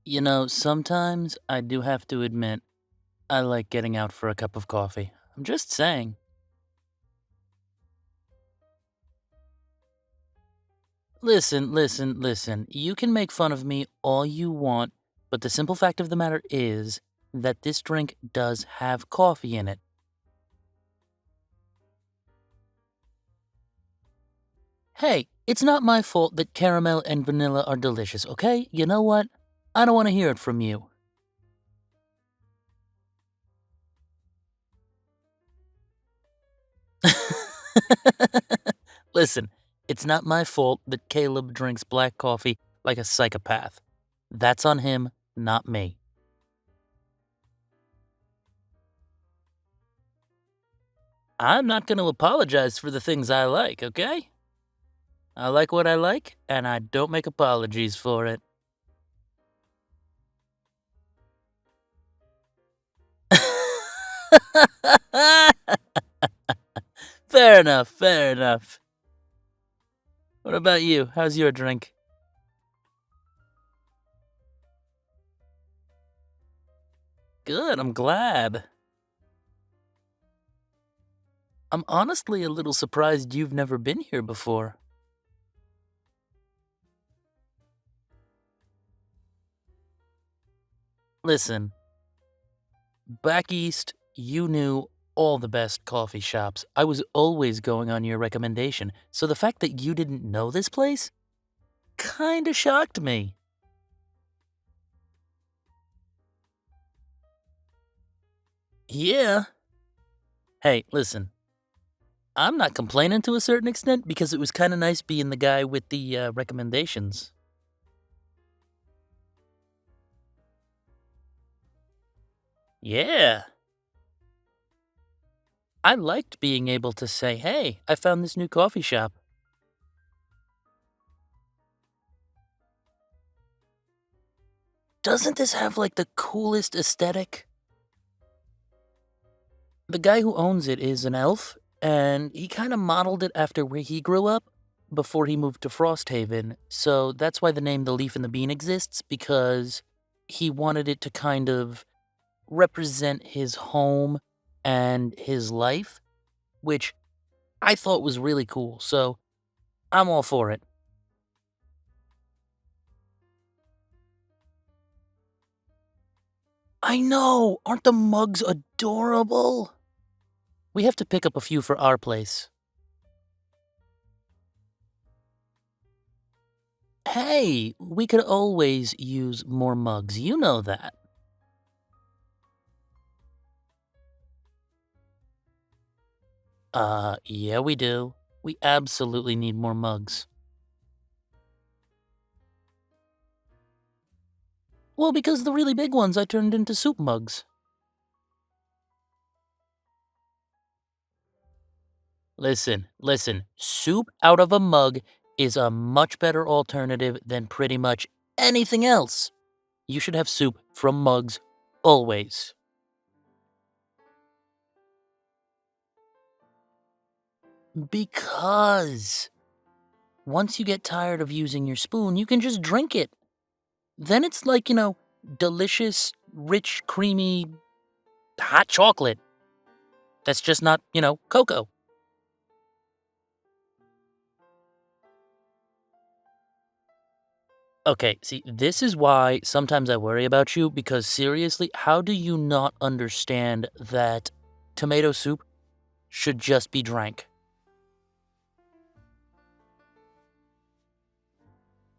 You know, sometimes I do have to admit, I like getting out for a cup of coffee. I'm just saying. Listen. You can make fun of me all you want, but the simple fact of the matter is that this drink does have coffee in it. Hey, it's not my fault that caramel and vanilla are delicious, okay? You know what? I don't want to hear it from you. Listen, it's not my fault that Caleb drinks black coffee like a psychopath. That's on him, not me. I'm not going to apologize for the things I like, okay? I like what I like, and I don't make apologies for it. Fair enough. What about you? How's your drink? Good, I'm glad. I'm honestly a little surprised you've never been here before. Listen, back east, you knew all the best coffee shops. I was always going on your recommendation, so the fact that you didn't know this place kinda shocked me. Yeah. Hey, listen, I'm not complaining to a certain extent because it was kinda nice being the guy with the, recommendations. Yeah. I liked being able to say, "Hey, I found this new coffee shop." Doesn't this have, like, the coolest aesthetic? The guy who owns it is an elf, and he kinda modeled it after where he grew up before he moved to Frosthaven, so that's why the name The Leaf and the Bean exists, because he wanted it to kind of represent his home and his life, which I thought was really cool, so I'm all for it. I know! Aren't the mugs adorable? We have to pick up a few for our place. Hey, we could always use more mugs, you know that. Yeah, we do. We absolutely need more mugs. Well, because the really big ones I turned into soup mugs. Listen. Soup out of a mug is a much better alternative than pretty much anything else. You should have soup from mugs always. Because once you get tired of using your spoon, you can just drink it. Then it's like, delicious, rich, creamy, hot chocolate that's just not, cocoa. Okay, see, this is why sometimes I worry about you because seriously, how do you not understand that tomato soup should just be drank?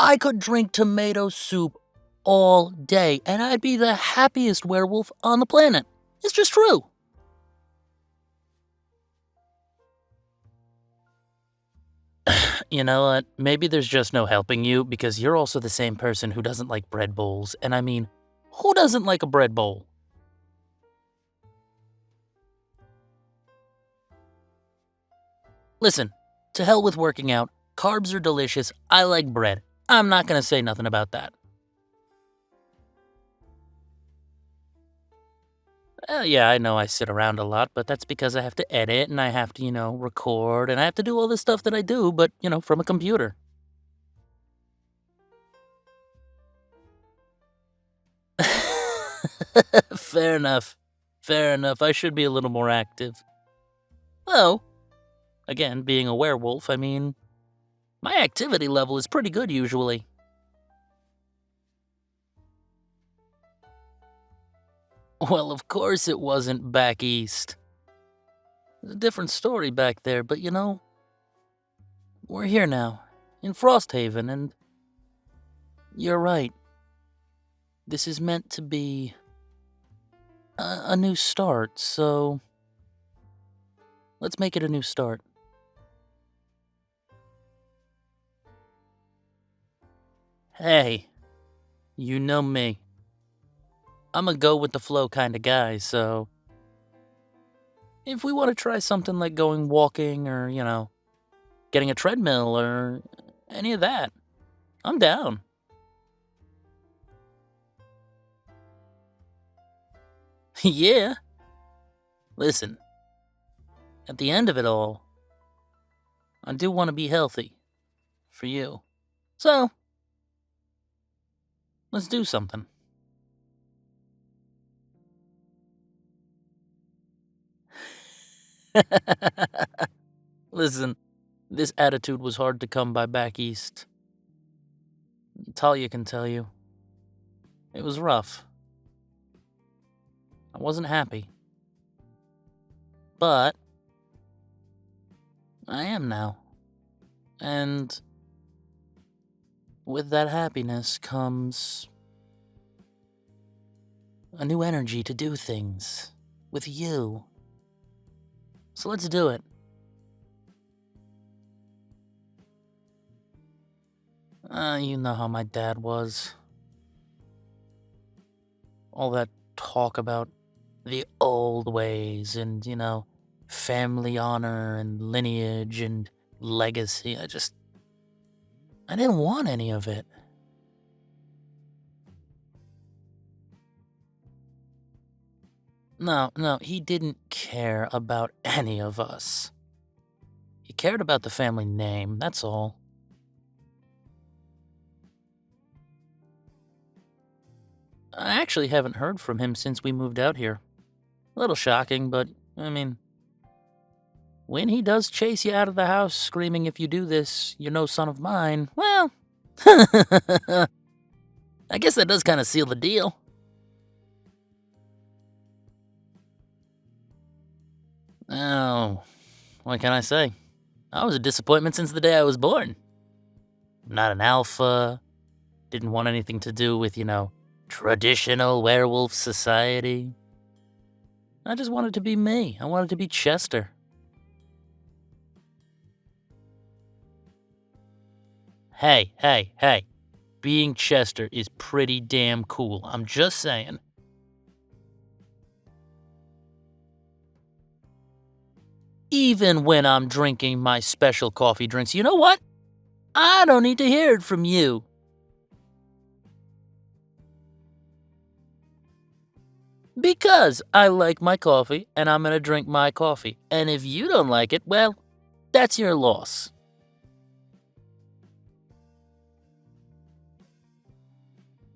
I could drink tomato soup all day and I'd be the happiest werewolf on the planet. It's just true. You know what? Maybe there's just no helping you because you're also the same person who doesn't like bread bowls. And I mean, who doesn't like a bread bowl? Listen, to hell with working out. Carbs are delicious. I like bread. I'm not gonna say nothing about that. Yeah, I know I sit around a lot, but that's because I have to edit and I have to, record and I have to do all this stuff that I do, but, from a computer. Fair enough. Fair enough. I should be a little more active. Though, again, being a werewolf, I mean, my activity level is pretty good usually. Well, of course it wasn't back east. It's a different story back there, but you know, we're here now, in Frosthaven, and you're right. This is meant to be a new start, so let's make it a new start. Hey, you know me. I'm a go with the flow kind of guy, so if we want to try something like going walking or, you know, getting a treadmill or any of that, I'm down. Yeah. Listen, at the end of it all, I do want to be healthy. For you. So, let's do something. Listen, this attitude was hard to come by back east. Talia can tell you. It was rough. I wasn't happy. But I am now. And with that happiness comes a new energy to do things with you. So let's do it. You know how my dad was. All that talk about the old ways and, you know, family honor and lineage and legacy. I didn't want any of it. No, he didn't care about any of us. He cared about the family name, that's all. I actually haven't heard from him since we moved out here. A little shocking, but, I mean, when he does chase you out of the house screaming, "If you do this, you're no son of mine," well, I guess that does kind of seal the deal. Oh, what can I say? I was a disappointment since the day I was born. I'm not an alpha, didn't want anything to do with, you know, traditional werewolf society. I just wanted to be me. I wanted to be Chester. Hey. Being Chester is pretty damn cool. I'm just saying. Even when I'm drinking my special coffee drinks, you know what? I don't need to hear it from you. Because I like my coffee and I'm gonna drink my coffee. And if you don't like it, well, that's your loss.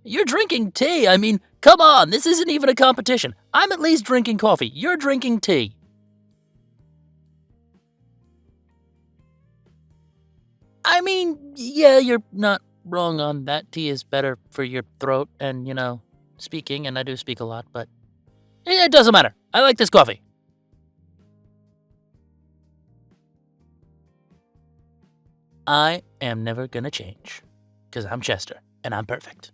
You're drinking tea. I mean, come on, this isn't even a competition. I'm at least drinking coffee. You're drinking tea. I mean, yeah, you're not wrong on that. Tea is better for your throat and, you know, speaking, and I do speak a lot, but it doesn't matter. I like this coffee. I am never gonna change. Because I'm Chester, and I'm perfect.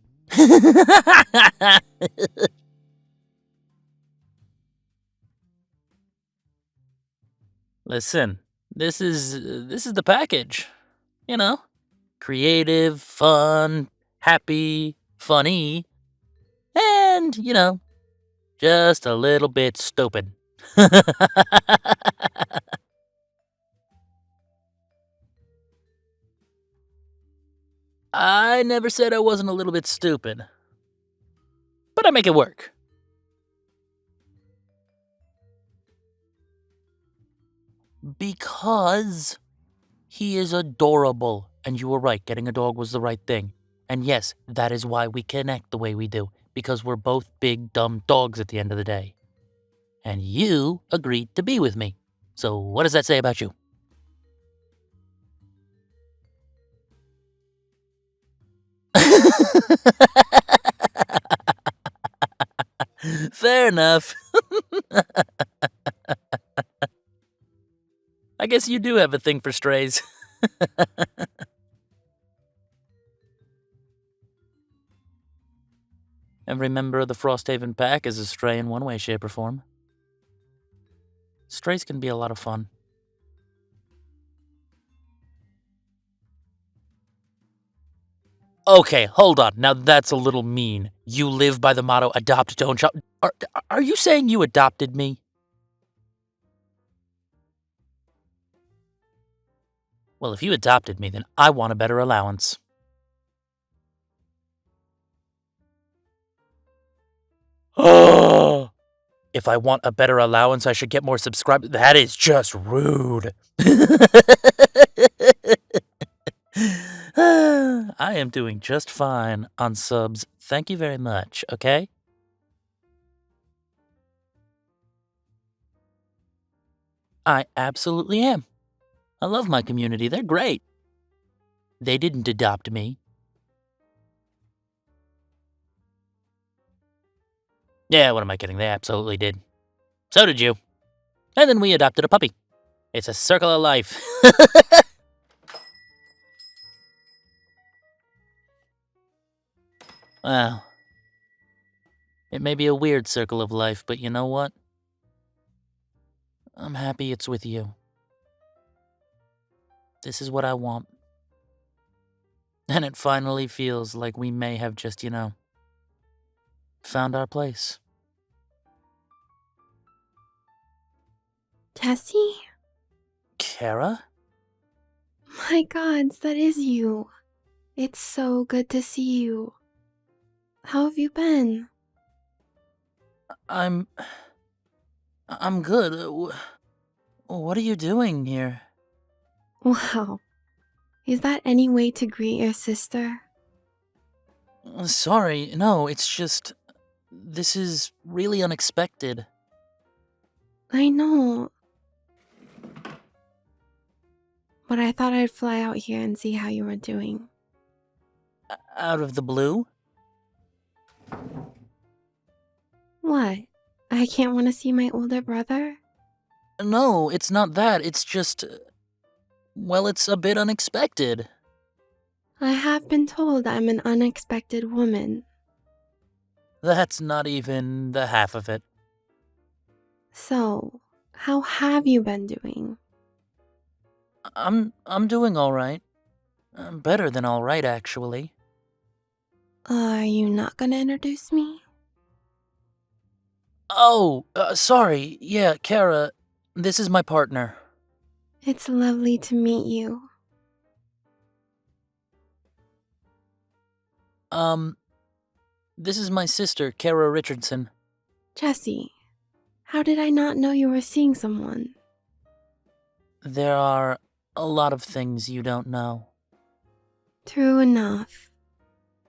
Listen, this is the package. You know, creative, fun, happy, funny, and, you know, just a little bit stupid. I never said I wasn't a little bit stupid. But I make it work. Because he is adorable. And you were right, getting a dog was the right thing. And yes, that is why we connect the way we do. because we're both big, dumb dogs at the end of the day. And you agreed to be with me. So what does that say about you? Fair enough. I guess you do have a thing for strays. Every member of the Frosthaven pack is a stray in one way, shape, or form. Strays can be a lot of fun. Okay, hold on. Now that's a little mean. You live by the motto, adopt, don't shop. Are you saying you adopted me? Well, if you adopted me, then I want a better allowance. Oh! If I want a better allowance, I should get more subscribers. That is just rude. I am doing just fine on subs. Thank you very much, okay? I absolutely am. I love my community. They're great. They didn't adopt me. Yeah, what am I kidding? They absolutely did. So did you. And then we adopted a puppy. It's a circle of life. Well, it may be a weird circle of life, but you know what? I'm happy it's with you. This is what I want. And it finally feels like we may have just, found our place. Jesse? Cara? My gods, that is you. It's so good to see you. How have you been? I'm good. What are you doing here? Wow. Is that any way to greet your sister? Sorry, no, it's just... This is really unexpected. I know. But I thought I'd fly out here and see how you were doing. Out of the blue? What? I can't want to see my older brother? No, it's not that. It's just... Well, it's a bit unexpected. I have been told I'm an unexpected woman. That's not even the half of it. So, how have you been doing? I'm doing alright. Better than alright, actually. Are you not gonna introduce me? Oh, sorry. Yeah, Cara, this is my partner. It's lovely to meet you. This is my sister, Cara Richardson. Jesse, how did I not know you were seeing someone? There are a lot of things you don't know. True enough.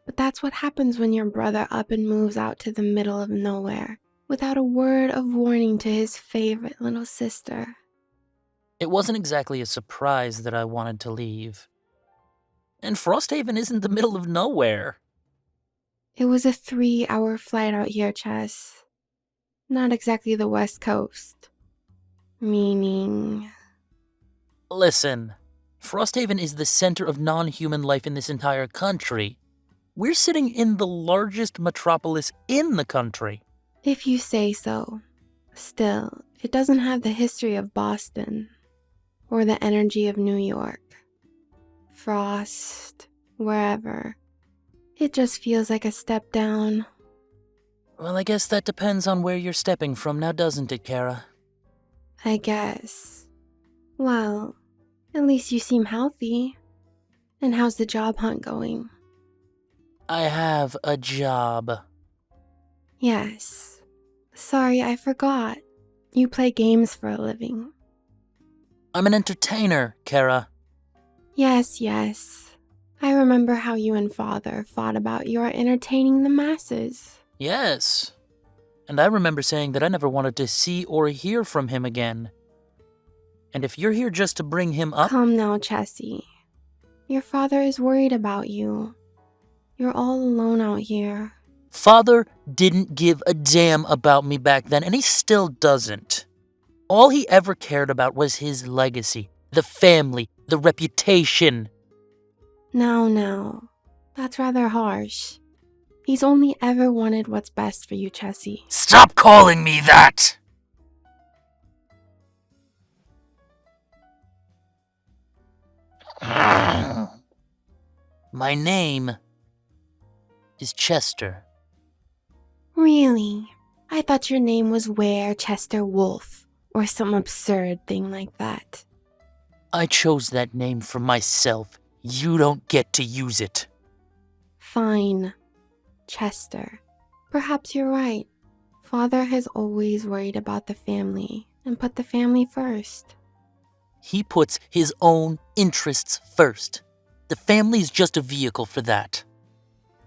But that's what happens when your brother up and moves out to the middle of nowhere, without a word of warning to his favorite little sister. It wasn't exactly a surprise that I wanted to leave. And Frosthaven isn't the middle of nowhere. It was a 3-hour flight out here, Chess. Not exactly the West Coast. Meaning... Listen, Frosthaven is the center of non-human life in this entire country. We're sitting in the largest metropolis in the country. If you say so. Still, it doesn't have the history of Boston. Or the energy of New York. Frost, wherever. It just feels like a step down. Well, I guess that depends on where you're stepping from now, doesn't it, Cara? I guess. Well, at least you seem healthy. And how's the job hunt going? I have a job. Yes. Sorry, I forgot. You play games for a living. I'm an entertainer, Cara. Yes. I remember how you and Father fought about your entertaining the masses. Yes. And I remember saying that I never wanted to see or hear from him again. And if you're here just to bring him up... Come now, Chessie. Your father is worried about you. You're all alone out here. Father didn't give a damn about me back then, and he still doesn't. All he ever cared about was his legacy, the family, the reputation. Now. That's rather harsh. He's only ever wanted what's best for you, Chessie. Stop calling me that! My name is Chester. Really? I thought your name was Werewolf, or some absurd thing like that. I chose that name for myself. You don't get to use it. Fine. Chester. Perhaps you're right. Father has always worried about the family and put the family first. He puts his own interests first. The family's just a vehicle for that.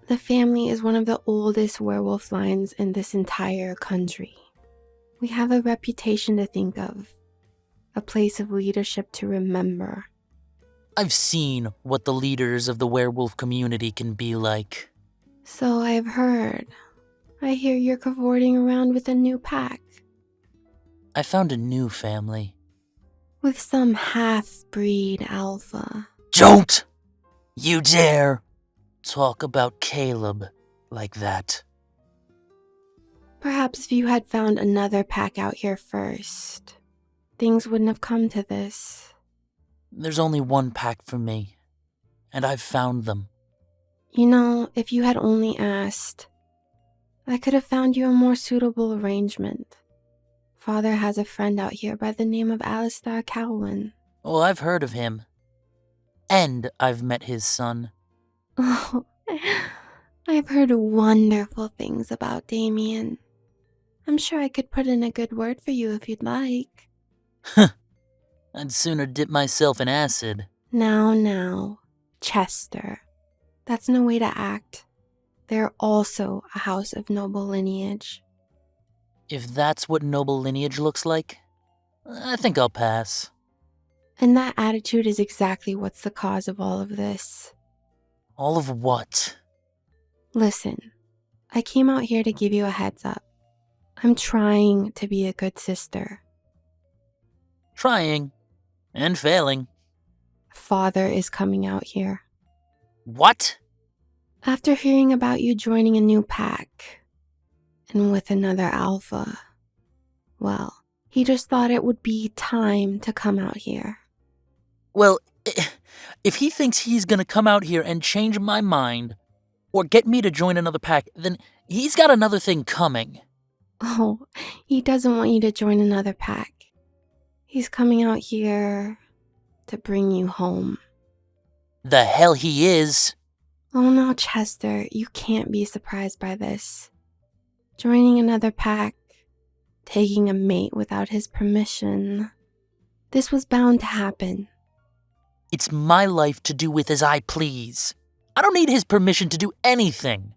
The family is one of the oldest werewolf lines in this entire country. We have a reputation to think of, a place of leadership to remember. I've seen what the leaders of the werewolf community can be like. So I've heard. I hear you're cavorting around with a new pack. I found a new family. With some half-breed alpha. Don't you dare talk about Caleb like that. Perhaps if you had found another pack out here first, things wouldn't have come to this. There's only one pack for me, and I've found them. You know, if you had only asked, I could have found you a more suitable arrangement. Father has a friend out here by the name of Alistair Cowan. Oh, I've heard of him. And I've met his son. Oh, I've heard wonderful things about Damien. I'm sure I could put in a good word for you if you'd like. I'd sooner dip myself in acid. Now, Chester. That's no way to act. They're also a house of noble lineage. If that's what noble lineage looks like, I think I'll pass. And that attitude is exactly what's the cause of all of this. All of what? Listen, I came out here to give you a heads up. I'm trying to be a good sister. Trying. And failing. Father is coming out here. What? After hearing about you joining a new pack, and with another alpha, well, he just thought it would be time to come out here. Well, if he thinks he's gonna come out here and change my mind, or get me to join another pack, then he's got another thing coming. Oh, he doesn't want you to join another pack. He's coming out here to bring you home. The hell he is. Oh no, Chester, you can't be surprised by this. Joining another pack, taking a mate without his permission. This was bound to happen. It's my life to do with as I please. I don't need his permission to do anything.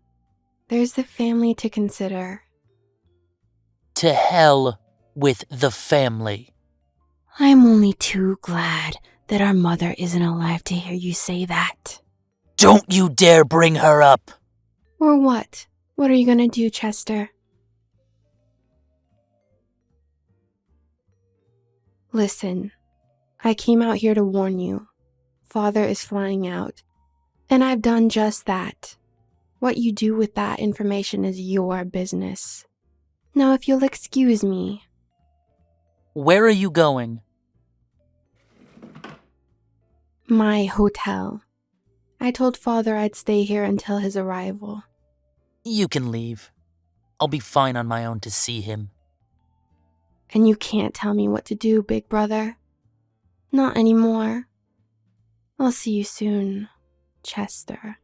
There's the family to consider. To hell with the family. I'm only too glad that our mother isn't alive to hear you say that. Don't you dare bring her up. Or what? What are you gonna do, Chester? Listen, I came out here to warn you. Father is flying out. And I've done just that. What you do with that information is your business. Now, if you'll excuse me. Where are you going? My hotel. I told Father I'd stay here until his arrival. You can leave. I'll be fine on my own to see him. And you can't tell me what to do, big brother. Not anymore. I'll see you soon, Chester.